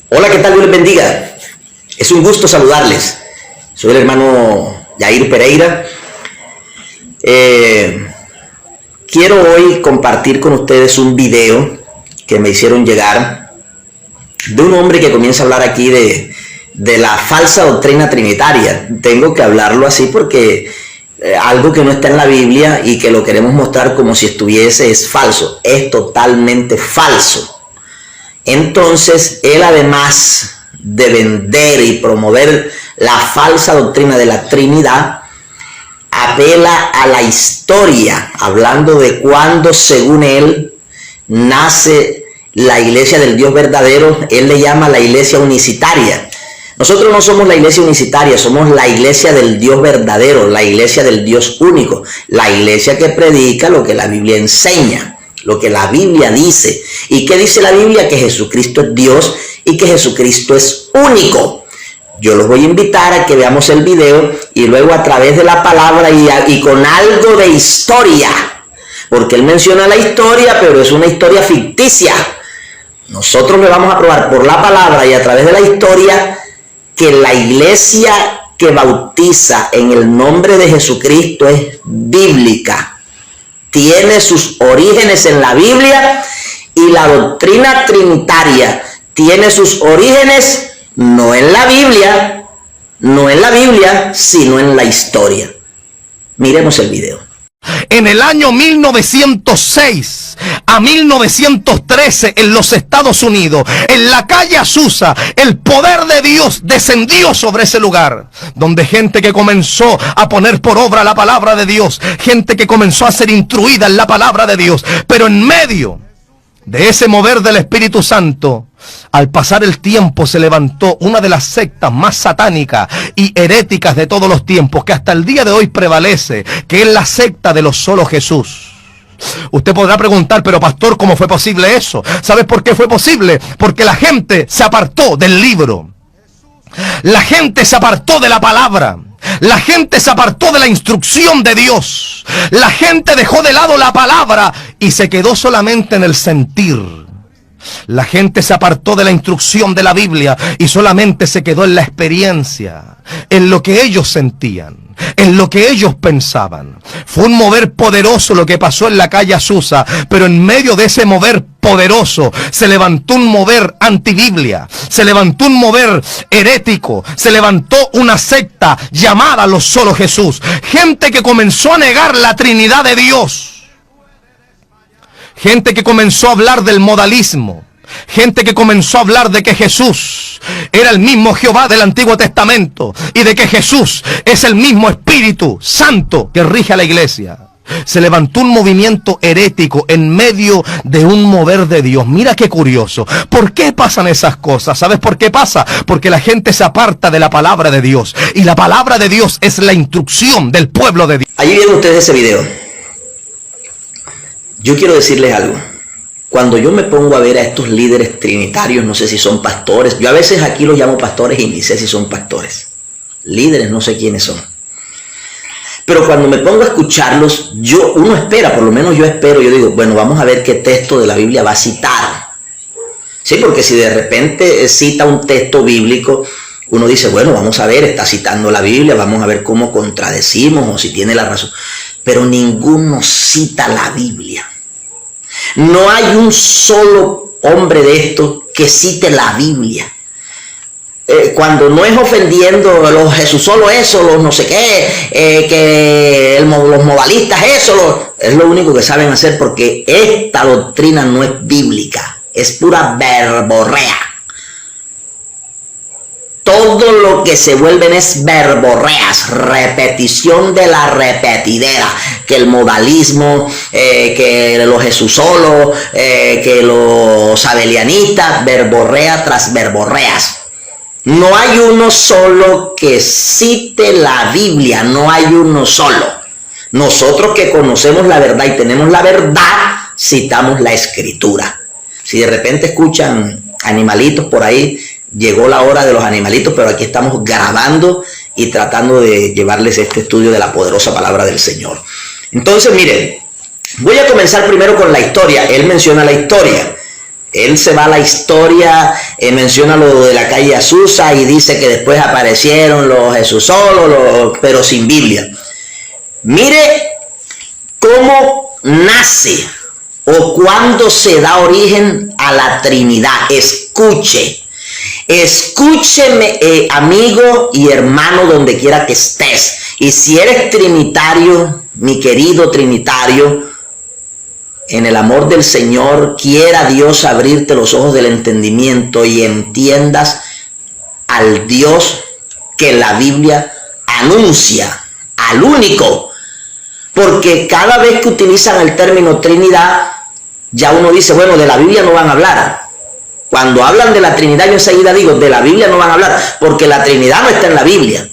Hola, ¿qué tal? Dios les bendiga. Es un gusto saludarles. Soy el hermano Yair Pereira. Quiero hoy compartir con ustedes un video que me hicieron llegar de un hombre que comienza a hablar aquí de la falsa doctrina trinitaria. Tengo que hablarlo así porque algo que no está en la Biblia y que lo queremos mostrar como si estuviese es falso. Es totalmente falso. Entonces, él además de vender y promover la falsa doctrina de la Trinidad, apela a la historia, hablando de cuándo, según él, nace la iglesia del Dios verdadero. Él le llama la iglesia unicitaria. Nosotros no somos la iglesia unicitaria, somos la iglesia del Dios verdadero, la iglesia del Dios único, la iglesia que predica lo que la Biblia enseña, lo que la Biblia dice. ¿Y qué dice la Biblia? Que Jesucristo es Dios y que Jesucristo es único. Yo los voy a invitar a que veamos el video y luego a través de la palabra y con algo de historia, porque él menciona la historia, pero es una historia ficticia. Nosotros le vamos a probar por la palabra y a través de la historia que la iglesia que bautiza en el nombre de Jesucristo es bíblica. Tiene sus orígenes en la Biblia y la doctrina trinitaria tiene sus orígenes no en la Biblia, sino en la historia. Miremos el video. En el año 1906 a 1913 en los Estados Unidos, en la calle Azusa, el poder de Dios descendió sobre ese lugar, donde gente que comenzó a poner por obra la palabra de Dios, gente que comenzó a ser instruida en la palabra de Dios, pero en medio de ese mover del Espíritu Santo, al pasar el tiempo se levantó una de las sectas más satánicas y heréticas de todos los tiempos, que hasta el día de hoy prevalece, que es la secta de los solo Jesús. Usted podrá preguntar, pero pastor, ¿cómo fue posible eso? ¿Sabes por qué fue posible? Porque la gente se apartó del libro. La gente se apartó de la palabra. La gente se apartó de la instrucción de Dios. La gente dejó de lado la palabra y se quedó solamente en el sentir. La gente se apartó de la instrucción de la Biblia y solamente se quedó en la experiencia, en lo que ellos sentían, en lo que ellos pensaban. Fue un mover poderoso lo que pasó en la calle Azusa, pero en medio de ese mover poderoso se levantó un mover antibiblia, se levantó un mover herético, se levantó una secta llamada los solo Jesús. Gente que comenzó a negar la Trinidad de Dios. Gente que comenzó a hablar del modalismo. Gente que comenzó a hablar de que Jesús era el mismo Jehová del Antiguo Testamento y de que Jesús es el mismo Espíritu Santo que rige a la iglesia. Se levantó un movimiento herético en medio de un mover de Dios. Mira qué curioso. ¿Por qué pasan esas cosas? ¿Sabes por qué pasa? Porque la gente se aparta de la palabra de Dios. Y la palabra de Dios es la instrucción del pueblo de Dios. Allí vieron ustedes ese video. Yo quiero decirles algo. Cuando yo me pongo a ver a estos líderes trinitarios, no sé si son pastores. Yo a veces aquí los llamo pastores y ni sé si son pastores. Líderes, no sé quiénes son. Pero cuando me pongo a escucharlos, uno espera, por lo menos yo espero, yo digo, bueno, vamos a ver qué texto de la Biblia va a citar. Sí, porque si de repente cita un texto bíblico, uno dice, bueno, vamos a ver, está citando la Biblia, vamos a ver cómo contradecimos o si tiene la razón. Pero ninguno cita la Biblia. No hay un solo hombre de estos que cite la Biblia. Cuando no es ofendiendo los Jesús solo eso, los no sé qué, los modalistas eso, es lo único que saben hacer, porque esta doctrina no es bíblica, es pura verborrea. Todo lo que se vuelven es verborreas, repetición de la repetidera, que el modalismo, que los Jesús solo, que los abelianistas, verborrea tras verborreas. No hay uno solo que cite la Biblia, no hay uno solo. Nosotros que conocemos la verdad y tenemos la verdad, citamos la Escritura. Si de repente escuchan animalitos por ahí, llegó la hora de los animalitos, pero aquí estamos grabando y tratando de llevarles este estudio de la poderosa palabra del Señor. Entonces, miren, voy a comenzar primero con la historia. Él menciona la historia. Él se va a la historia, menciona lo de la calle Azusa y dice que después aparecieron los Jesús solos, pero sin Biblia. Mire cómo nace o cuándo se da origen a la Trinidad. Escúcheme, amigo y hermano, donde quiera que estés. Y si eres trinitario, mi querido trinitario, en el amor del Señor, quiera Dios abrirte los ojos del entendimiento y entiendas al Dios que la Biblia anuncia, al único. Porque cada vez que utilizan el término Trinidad, ya uno dice, bueno, de la Biblia no van a hablar. Cuando hablan de la Trinidad, yo enseguida digo, de la Biblia no van a hablar, porque la Trinidad no está en la Biblia.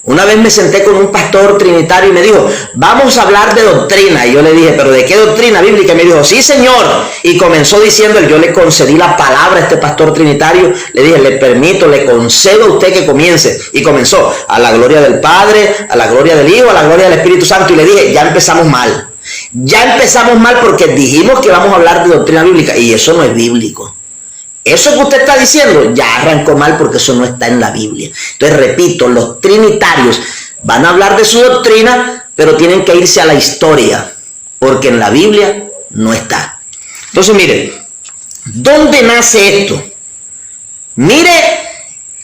Una vez me senté con un pastor trinitario y me dijo, vamos a hablar de doctrina. Y yo le dije, ¿pero de qué doctrina bíblica? Y me dijo, sí, señor. Y comenzó diciendo, yo le concedí la palabra a este pastor trinitario. Le dije, le permito, le concedo a usted que comience. Y comenzó, a la gloria del Padre, a la gloria del Hijo, a la gloria del Espíritu Santo. Y le dije, ya empezamos mal. Ya empezamos mal porque dijimos que vamos a hablar de doctrina bíblica. Y eso no es bíblico. Eso que usted está diciendo ya arrancó mal porque eso no está en la Biblia. Entonces, repito, los trinitarios van a hablar de su doctrina, pero tienen que irse a la historia, porque en la Biblia no está. Entonces, mire, ¿dónde nace esto? Mire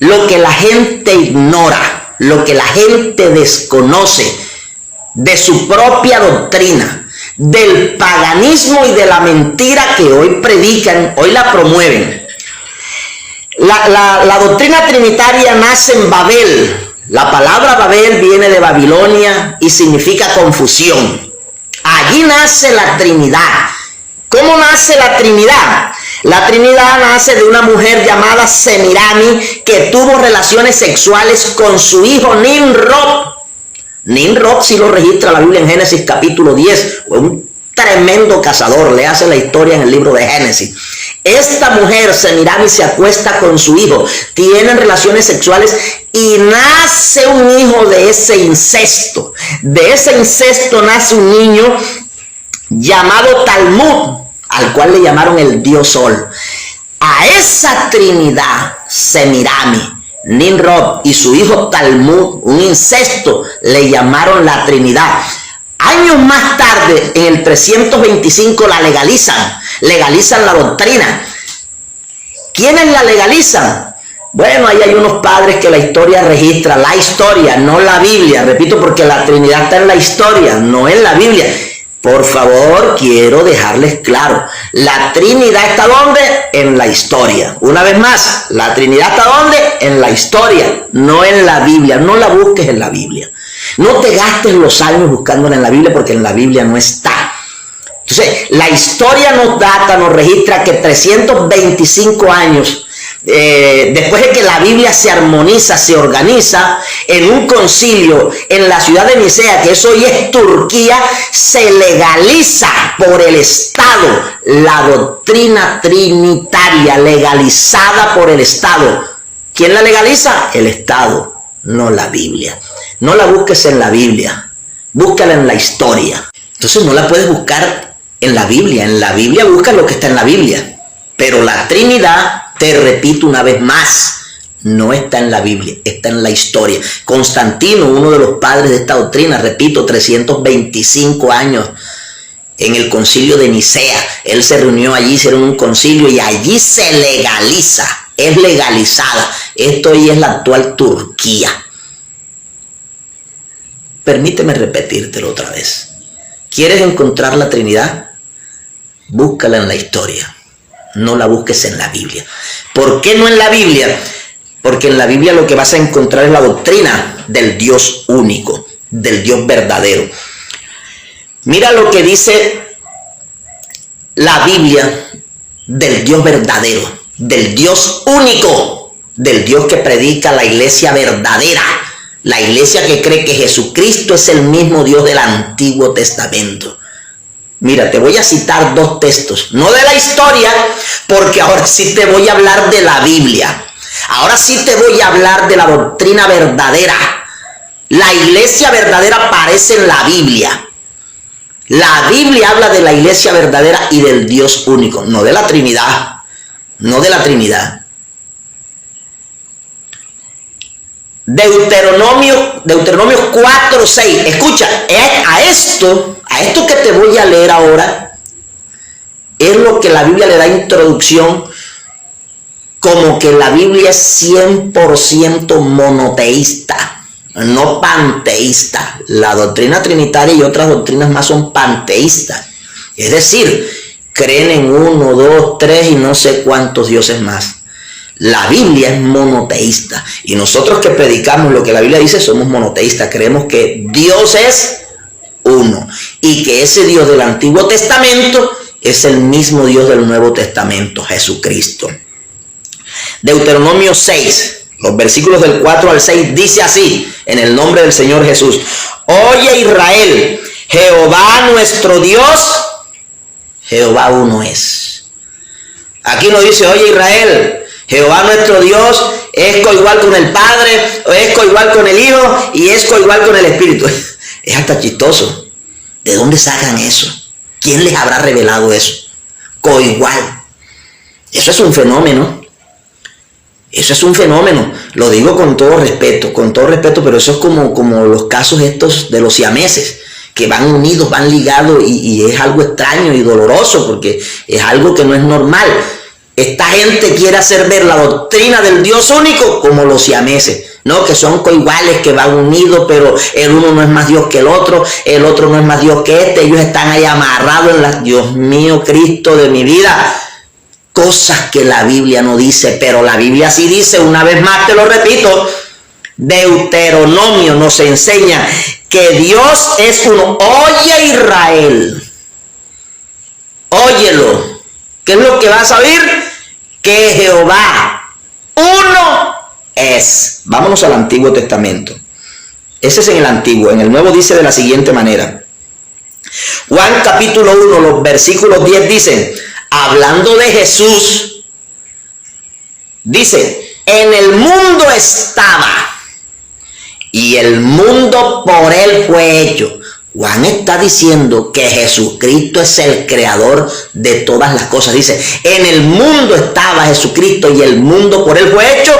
lo que la gente ignora, lo que la gente desconoce de su propia doctrina, del paganismo y de la mentira que hoy predican, hoy la promueven. La doctrina trinitaria nace en Babel. La palabra Babel viene de Babilonia y significa confusión. Allí nace la Trinidad. ¿Cómo nace la Trinidad? La Trinidad nace de una mujer llamada Semirami que tuvo relaciones sexuales con su hijo Nimrod. Nimrod sí lo registra la Biblia en Génesis capítulo 10. Fue un tremendo cazador. Le hace la historia en el libro de Génesis. Esta mujer, Semirami, se acuesta con su hijo, tienen relaciones sexuales y nace un hijo de ese incesto. De ese incesto nace un niño llamado Talmud, al cual le llamaron el dios Sol. A esa Trinidad, Semirami, Nimrod y su hijo Talmud, un incesto, le llamaron la Trinidad. Años más tarde, en el 325, la legalizan la doctrina. ¿Quiénes la legalizan? Bueno, ahí hay unos padres que la historia registra, la historia, no la Biblia. Repito, porque la Trinidad está en la historia, no en la Biblia. Por favor, quiero dejarles claro, la Trinidad está ¿dónde? En la historia. Una vez más, la Trinidad está ¿dónde? En la historia, no en la Biblia. No la busques en la Biblia. No te gastes los años buscándola en la Biblia porque en la Biblia no está. Entonces, la historia nos data, nos registra que 325 años después de que la Biblia se armoniza, se organiza en un concilio en la ciudad de Nicea, que eso hoy es Turquía, se legaliza por el Estado la doctrina trinitaria, legalizada por el Estado. ¿Quién la legaliza? El Estado, no la Biblia. No la busques en la Biblia, búscala en la historia. Entonces no la puedes buscar en la Biblia busca lo que está en la Biblia. Pero la Trinidad, te repito una vez más, no está en la Biblia, está en la historia. Constantino, uno de los padres de esta doctrina, repito, 325 años en el concilio de Nicea. Él se reunió allí, hicieron un concilio y allí se legaliza, es legalizada. Esto hoy es la actual Turquía. Permíteme repetírtelo otra vez. ¿Quieres encontrar la Trinidad? Búscala en la historia. No la busques en la Biblia. ¿Por qué no en la Biblia? Porque en la Biblia lo que vas a encontrar es la doctrina del Dios único, del Dios verdadero. Mira lo que dice la Biblia del Dios verdadero, del Dios único, del Dios que predica la iglesia verdadera. La iglesia que cree que Jesucristo es el mismo Dios del Antiguo Testamento. Mira, te voy a citar dos textos, no de la historia, porque ahora sí te voy a hablar de la Biblia. Ahora sí te voy a hablar de la doctrina verdadera. La iglesia verdadera aparece en la Biblia. La Biblia habla de la iglesia verdadera y del Dios único, no de la Trinidad, no de la Trinidad. Deuteronomio 4:6. Escucha, a esto que te voy a leer ahora, es lo que la Biblia le da introducción, como que la Biblia es 100% monoteísta, no panteísta. La doctrina trinitaria y otras doctrinas más son panteístas. Es decir, creen en 1, 2, 3 y no sé cuántos dioses más. La Biblia es monoteísta y nosotros que predicamos lo que la Biblia dice somos monoteístas. Creemos que Dios es uno y que ese Dios del Antiguo Testamento es el mismo Dios del Nuevo Testamento, Jesucristo. Deuteronomio 6, los versículos del 4 al 6 dice así, en el nombre del Señor Jesús: Oye Israel, Jehová nuestro Dios, Jehová uno es. Aquí no dice, oye Israel, Jehová nuestro Dios es coigual con el Padre, o es coigual con el Hijo y es coigual con el Espíritu. Es hasta chistoso. ¿De dónde sacan eso? ¿Quién les habrá revelado eso? Coigual. Eso es un fenómeno. Eso es un fenómeno. Lo digo con todo respeto, pero eso es como los casos estos de los siameses, que van unidos, van ligados y es algo extraño y doloroso porque es algo que no es normal. Esta gente quiere hacer ver la doctrina del Dios único como los siameses, ¿no? Que son coiguales, que van unidos, pero el uno no es más Dios que el otro no es más Dios que este. Ellos están ahí amarrados en la... Dios mío, Cristo de mi vida. Cosas que la Biblia no dice, pero la Biblia sí dice, una vez más te lo repito, Deuteronomio nos enseña que Dios es uno. Oye Israel, óyelo. ¿Qué es lo que vas a oír? Que Jehová uno es. Vámonos al Antiguo Testamento. Ese es en el Antiguo. En el Nuevo dice de la siguiente manera. Juan capítulo 1, los versículos 10 dicen, hablando de Jesús, dice, en el mundo estaba y el mundo por él fue hecho. Juan está diciendo que Jesucristo es el creador de todas las cosas. Dice, en el mundo estaba Jesucristo y el mundo por él fue hecho,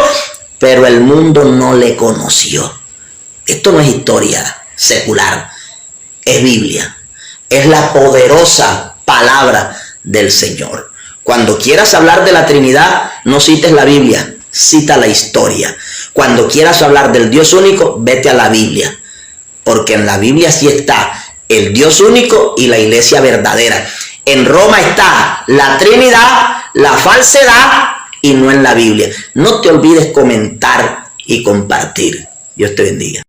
pero el mundo no le conoció. Esto no es historia secular, es Biblia. Es la poderosa palabra del Señor. Cuando quieras hablar de la Trinidad, no cites la Biblia, cita la historia. Cuando quieras hablar del Dios único, vete a la Biblia. Porque en la Biblia sí está el Dios único y la iglesia verdadera. En Roma está la Trinidad, la falsedad y no en la Biblia. No te olvides comentar y compartir. Dios te bendiga.